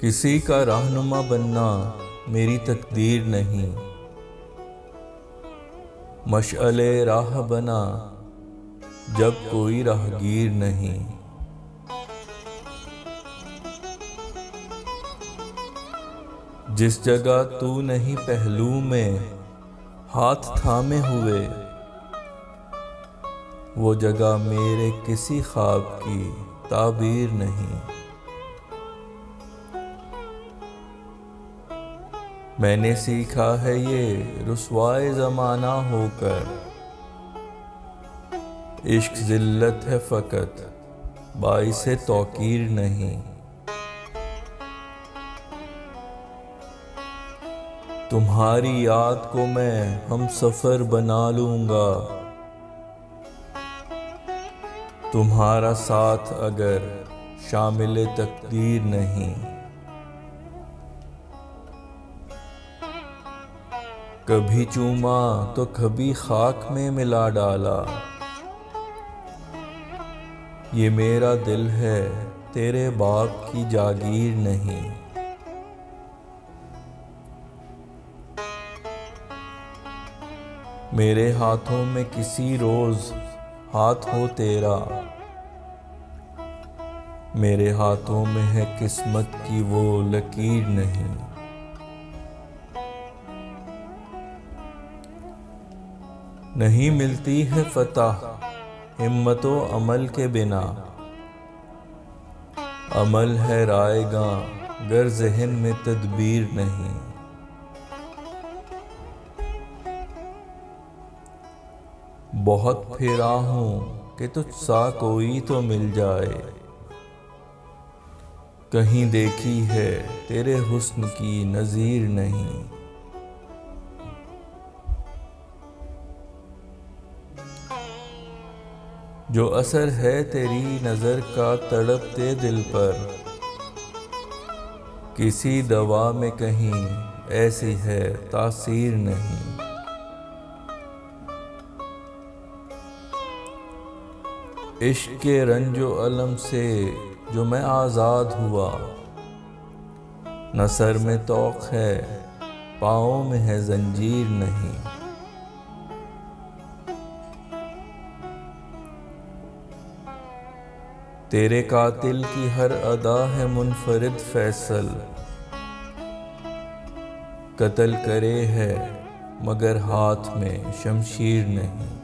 किसी का रहनुमा बनना मेरी तकदीर नहीं, मशअले राह बना जब कोई राहगीर नहीं। जिस जगह तू नहीं पहलू में हाथ थामे हुए, वो जगह मेरे किसी ख्वाब की ताबीर नहीं। मैंने सीखा है ये रुसवाए ज़माना होकर, इश्क ज़िल्लत है फ़कत बाइसे तौकीर नहीं। तुम्हारी याद को मैं हम सफ़र बना लूँगा, तुम्हारा साथ अगर शामिल तकदीर नहीं। कभी चूमा तो कभी खाक में मिला डाला, ये मेरा दिल है तेरे बाप की जागीर नहीं। मेरे हाथों में किसी रोज हाथ हो तेरा, मेरे हाथों में है किस्मत की वो लकीर नहीं। नहीं मिलती है फतह हिम्मतो अमल के बिना, अमल है रायगा गर ज़हन में तदबीर नहीं। बहुत फिरा हूँ कि तुझसा कोई तो मिल जाए, कहीं देखी है तेरे हुस्न की नज़ीर नहीं। जो असर है तेरी नज़र का तड़पते दिल पर, किसी दवा में कहीं ऐसी है तासीर नहीं। इश्क के रंजो अलम से जो मैं आज़ाद हुआ, न सर में तौक है पाँव में है जंजीर नहीं। तेरे कातिल की हर अदा है मुनफरिद फैसल, कत्ल करे है मगर हाथ में शमशीर नहीं।